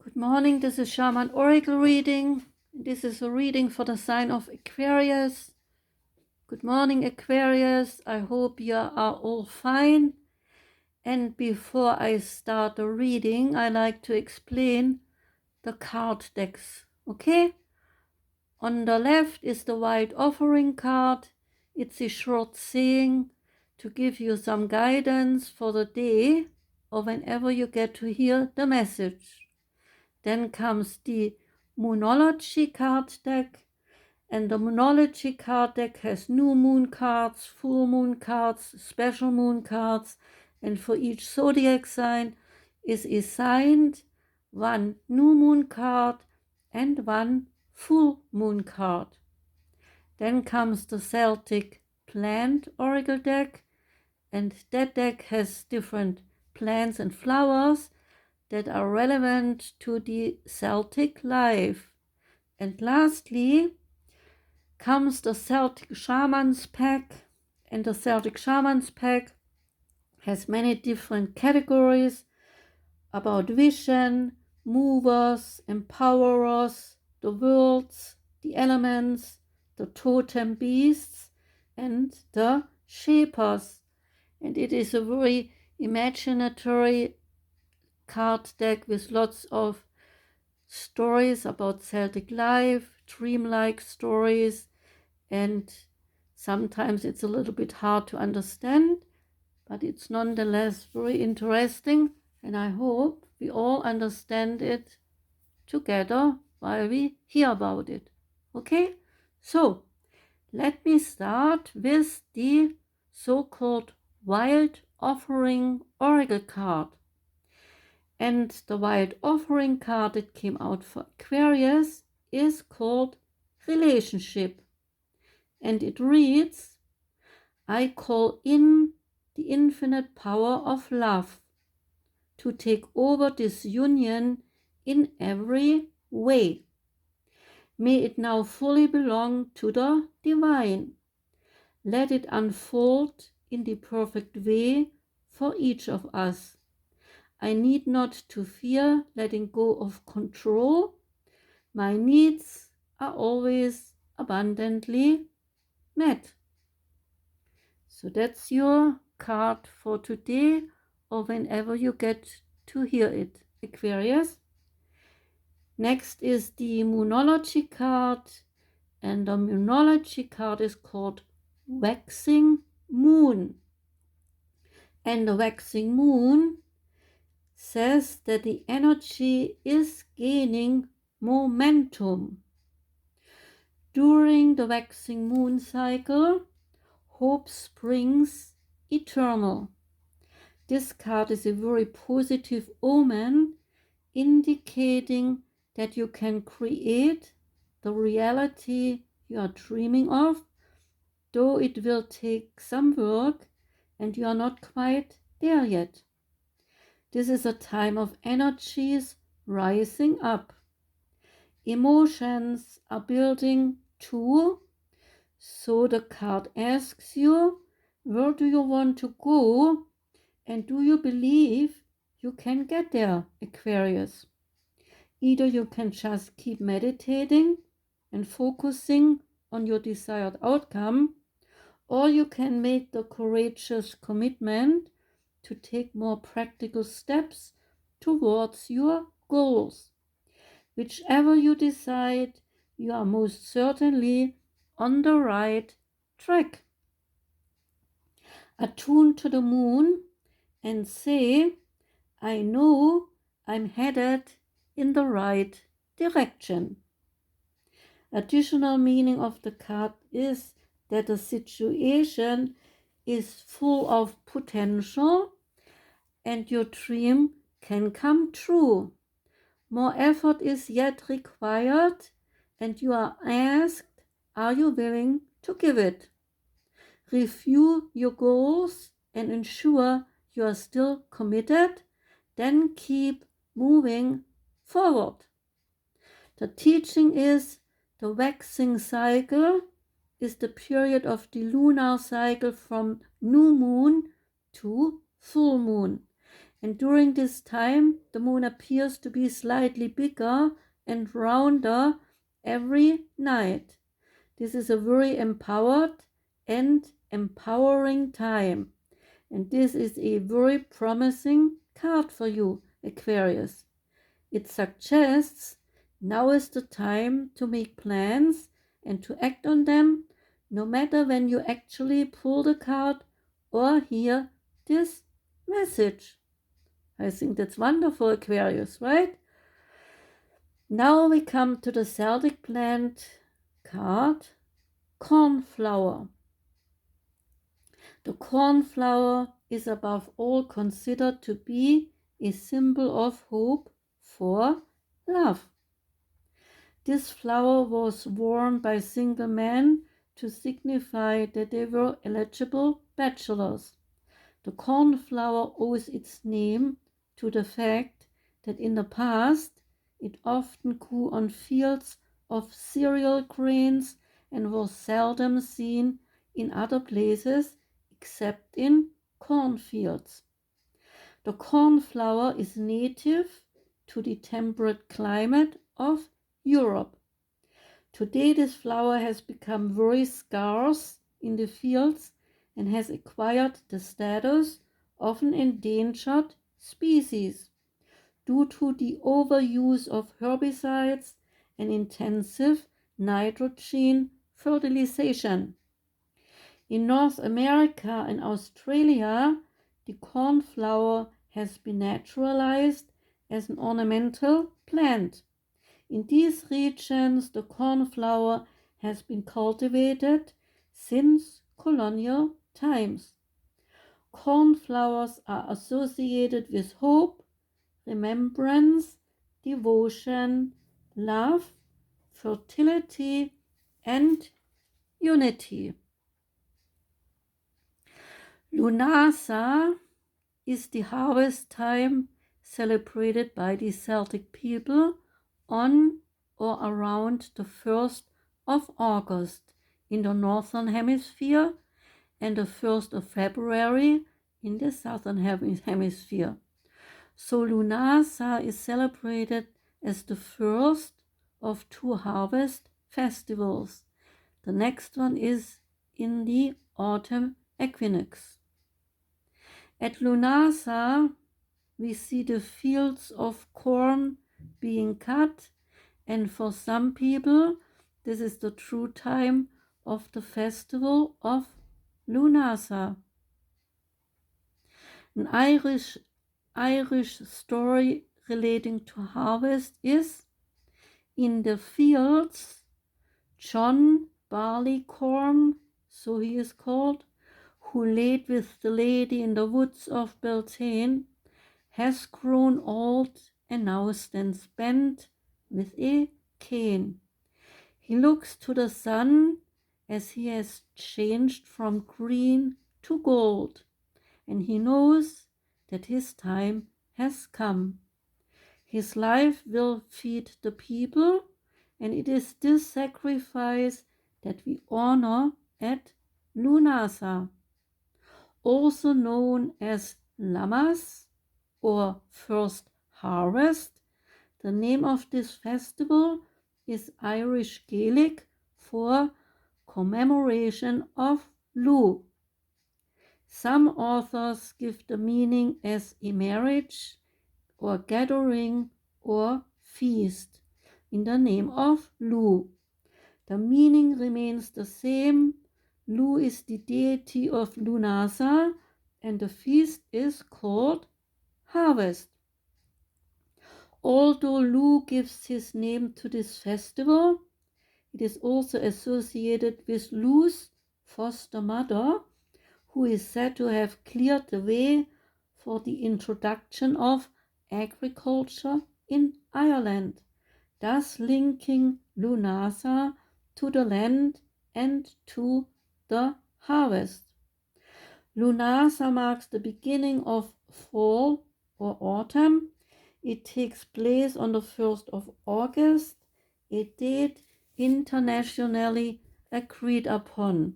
Good morning, this is Shaman Oracle reading. This is a reading for the sign of Aquarius. Good morning, Aquarius. I hope you are all fine. And before I start the reading, I like to explain the card decks, okay? On the left is the white offering card. It's a short saying to give you some guidance for the day or whenever you get to hear the message. Then comes the Moonology card deck, and the Moonology card deck has new moon cards, full moon cards, special moon cards, and for each zodiac sign is assigned one new moon card and one full moon card. Then comes the Celtic Plant Oracle deck, and that deck has different plants and flowers that are relevant to the Celtic life. And lastly comes the Celtic Shamans pack, and the Celtic Shamans pack has many different categories about vision, movers, empowerers, the worlds, the elements, the totem beasts, and the shapers. And it is a very imaginatory card deck with lots of stories about Celtic life, dreamlike stories, and sometimes it's a little bit hard to understand, but it's nonetheless very interesting, and I hope we all understand it together while we hear about it. Okay, so let me start with the so-called Wild Offering Oracle card. And the Wild Offering card that came out for Aquarius is called Relationship. And it reads, I call in the infinite power of love to take over this union in every way. May it now fully belong to the divine. Let it unfold in the perfect way for each of us. I need not to fear letting go of control. My needs are always abundantly met. So that's your card for today or whenever you get to hear it, Aquarius. Next is the Moonology card, and the Moonology card is called Waxing Moon. And the Waxing Moon says that the energy is gaining momentum. During the waxing moon cycle, hope springs eternal. This card is a very positive omen, indicating that you can create the reality you are dreaming of, though it will take some work and you are not quite there yet. This is a time of energies rising up. Emotions are building too. So the card asks you, where do you want to go? And do you believe you can get there, Aquarius? Either you can just keep meditating and focusing on your desired outcome, or you can make the courageous commitment to take more practical steps towards your goals. Whichever you decide, you are most certainly on the right track. Attune to the moon and say, I know I'm headed in the right direction. Additional meaning of the card is that the situation is full of potential and your dream can come true. More effort is yet required, and you are asked, are you willing to give it? Review your goals and ensure you are still committed, then keep moving forward. The teaching is the waxing cycle is the period of the lunar cycle from new moon to full moon. And during this time, the moon appears to be slightly bigger and rounder every night. This is a very empowered and empowering time. And this is a very promising card for you, Aquarius. It suggests now is the time to make plans and to act on them, no matter when you actually pull the card or hear this message. I think that's wonderful, Aquarius, right? Now we come to the Celtic Plant card, Cornflower. The cornflower is above all considered to be a symbol of hope for love. This flower was worn by single men to signify that they were eligible bachelors. The cornflower owes its name to the fact that in the past it often grew on fields of cereal grains and was seldom seen in other places except in cornfields. The cornflower is native to the temperate climate of Europe. Today this flower has become very scarce in the fields and has acquired the status of an endangered species due to the overuse of herbicides and intensive nitrogen fertilization. In North America and Australia, the cornflower has been naturalized as an ornamental plant. In these regions, the cornflower has been cultivated since colonial times. Cornflowers are associated with hope, remembrance, devotion, love, fertility, and unity. Lunasa is the harvest time celebrated by the Celtic people on or around the 1st of August in the Northern Hemisphere and the 1st of February in the Southern Hemisphere. So Lunasa is celebrated as the first of two harvest festivals. The next one is in the autumn equinox. At Lunasa, we see the fields of corn being cut, and for some people, this is the true time of the festival of Lunasa. An Irish story relating to harvest is, in the fields, John Barleycorn, so he is called, who laid with the lady in the woods of Beltane, has grown old and now stands bent with a cane. He looks to the sun as he has changed from green to gold, and he knows that his time has come. His life will feed the people, and it is this sacrifice that we honor at Lunasa, also known as Lammas or first harvest. The name of this festival is Irish Gaelic for commemoration of Lu. Some authors give the meaning as a marriage or gathering or feast in the name of Lu. The meaning remains the same. Lu is the deity of Lunasa, and the feast is called harvest. Although Lu gives his name to this festival, it is also associated with Lu's foster mother, who is said to have cleared the way for the introduction of agriculture in Ireland, thus linking Lunasa to the land and to the harvest. Lunasa marks the beginning of fall or autumn. It takes place on the 1st of August, a date internationally agreed upon,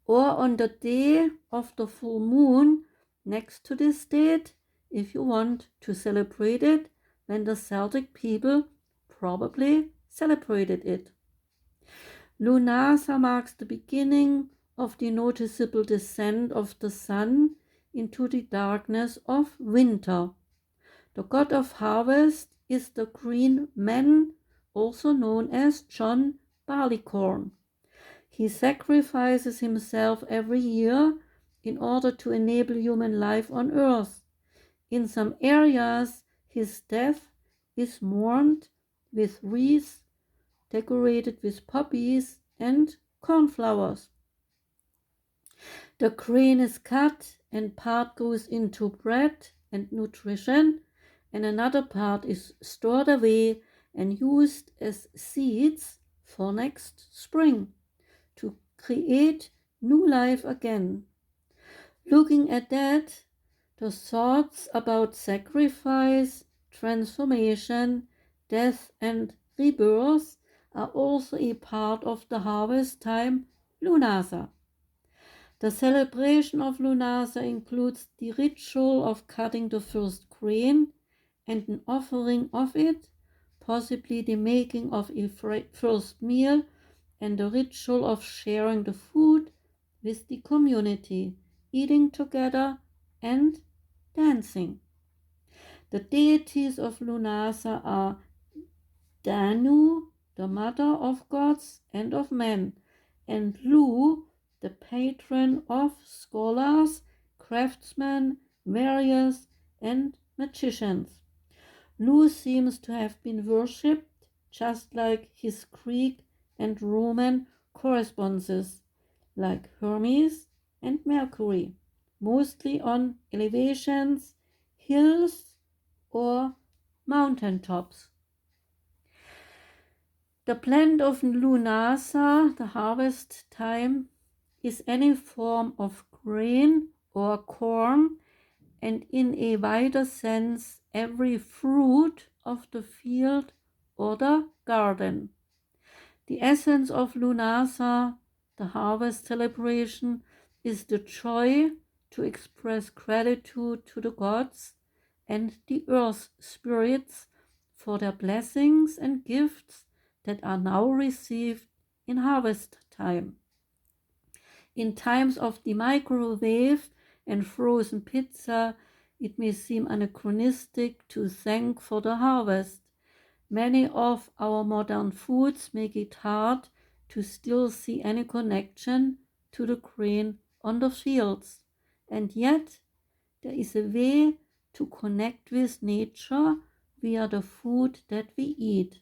or on the day of the full moon. Next to this date if you want to celebrate it, when the Celtic people probably celebrated it. Lunasa marks the beginning of the noticeable descent of the sun into the darkness of winter. The god of harvest is the green man, also known as John Barleycorn. He sacrifices himself every year in order to enable human life on earth. In some areas, his death is mourned with wreaths decorated with poppies and cornflowers. The grain is cut and part goes into bread and nutrition, and another part is stored away and used as seeds for next spring to create new life again. Looking at that, the thoughts about sacrifice, transformation, death, and rebirth are also a part of the harvest time Lunasa. The celebration of Lunasa includes the ritual of cutting the first grain and an offering of it, possibly the making of a first meal, and the ritual of sharing the food with the community, eating together and dancing. The deities of Lunasa are Danu, the mother of gods and of men, and Lu, the patron of scholars, craftsmen, warriors, and magicians. Lu seems to have been worshipped just like his Greek and Roman correspondents, like Hermes and Mercury, mostly on elevations, hills, or mountain tops. The plant of Lunasa, the harvest time, is any form of grain or corn, and in a wider sense, every fruit of the field or the garden. The essence of Lunasa, the harvest celebration, is the joy to express gratitude to the gods and the earth spirits for their blessings and gifts that are now received in harvest time. In times of the microwave and frozen pizza, it may seem anachronistic to thank for the harvest. Many of our modern foods make it hard to still see any connection to the grain on the fields. And yet, there is a way to connect with nature via the food that we eat.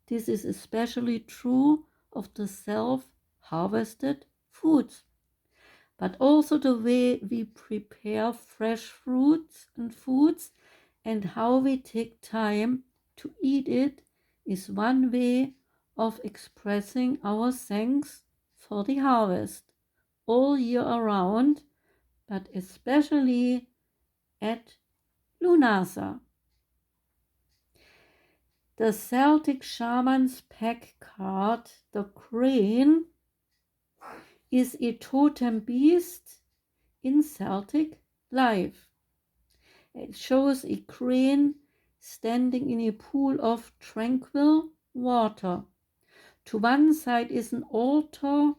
This is especially true of the self-harvested foods, but also the way we prepare fresh fruits and foods and how we take time to eat it is one way of expressing our thanks for the harvest all year around, but especially at Lunasa. The Celtic Shaman's pack card, the crane, is a totem beast in Celtic life. It shows a crane standing in a pool of tranquil water. To one side is an altar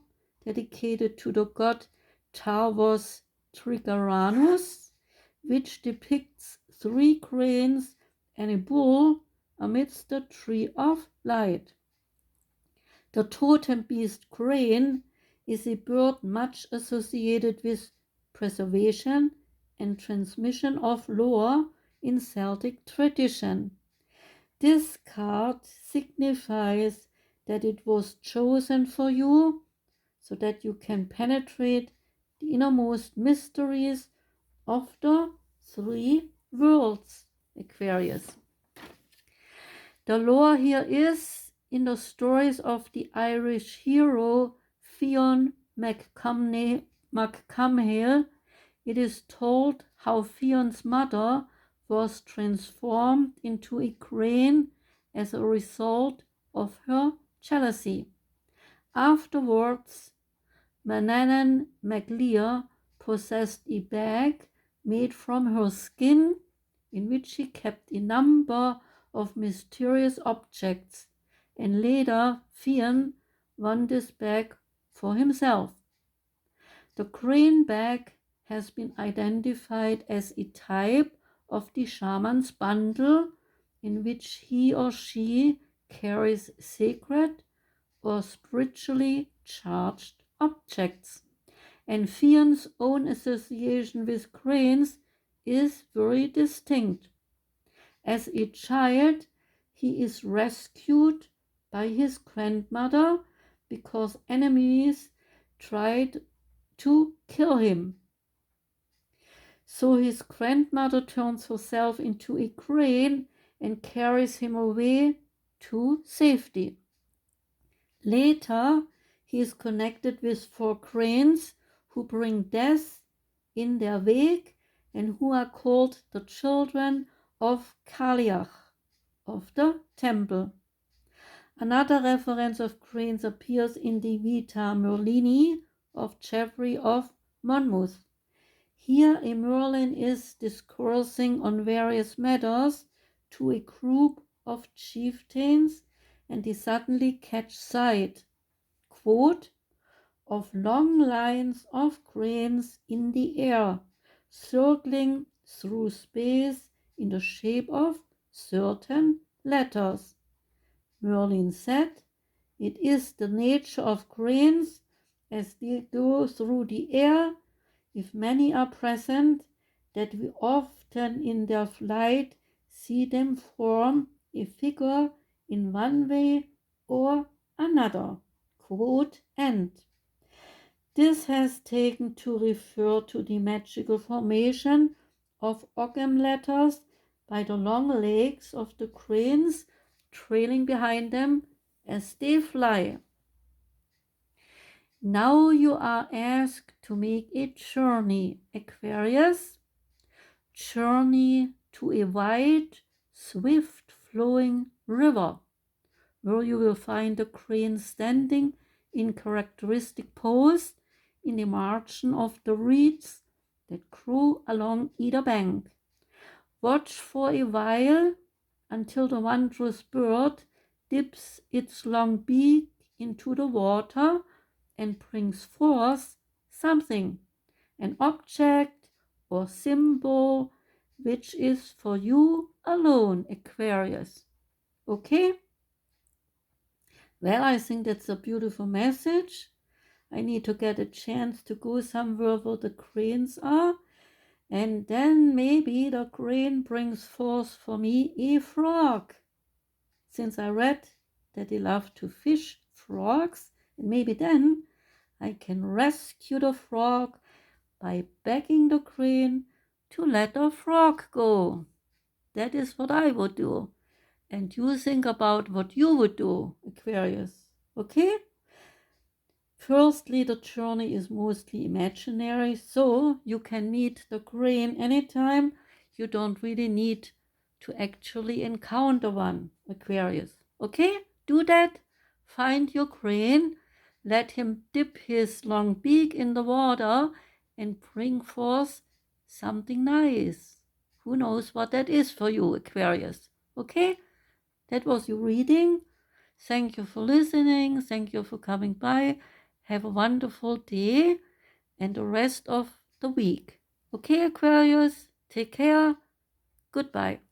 dedicated to the god Tarvos Trigaranus, which depicts 3 cranes and a bull amidst the tree of light. The totem beast crane is a bird much associated with preservation and transmission of lore in Celtic tradition. This card signifies that it was chosen for you so that you can penetrate the innermost mysteries of the 3 worlds, Aquarius. The lore here is in the stories of the Irish hero Fionn McCamhail. It is told how Fionn's mother was transformed into a crane as a result of her jealousy. Afterwards, Manannán mac Lir possessed a bag made from her skin, in which she kept a number of mysterious objects, and later Fionn won this bag for himself. The crane bag has been identified as a type of the shaman's bundle in which he or she carries sacred or spiritually charged objects. And Fionn's own association with cranes is very distinct. As a child, he is rescued by his grandmother because enemies tried to kill him. So his grandmother turns herself into a crane and carries him away to safety. Later, he is connected with 4 cranes who bring death in their wake and who are called the children of Cailleach, of the temple. Another reference of cranes appears in the Vita Merlini of Geoffrey of Monmouth. Here a Merlin is discoursing on various matters to a group of chieftains, and he suddenly catch sight, quote, of long lines of cranes in the air, circling through space in the shape of certain letters. Merlin said, "It is the nature of cranes, as they go through the air, if many are present, that we often in their flight see them form a figure in one way or another." Quote end. This has taken to refer to the magical formation of Ogham letters by the long legs of the cranes trailing behind them as they fly. Now you are asked to make a journey, Aquarius. Journey to a wide, swift-flowing river, where you will find the crane standing in characteristic pose in the margin of the reeds that grow along either bank. Watch for a while until the wondrous bird dips its long beak into the water and brings forth something, an object or symbol, which is for you alone, Aquarius. Okay? Well, I think that's a beautiful message. I need to get a chance to go somewhere where the cranes are, and then maybe the crane brings forth for me a frog. Since I read that they love to fish frogs, and maybe then I can rescue the frog by begging the crane to let the frog go. That is what I would do. And you think about what you would do, Aquarius. Okay? Firstly, the journey is mostly imaginary, so you can meet the crane anytime. You don't really need to actually encounter one, Aquarius. Okay? Do that. Find your crane. Let him dip his long beak in the water and bring forth something nice. Who knows what that is for you, Aquarius? Okay? That was your reading. Thank you for listening. Thank you for coming by. Have a wonderful day and the rest of the week. Okay, Aquarius? Take care. Goodbye.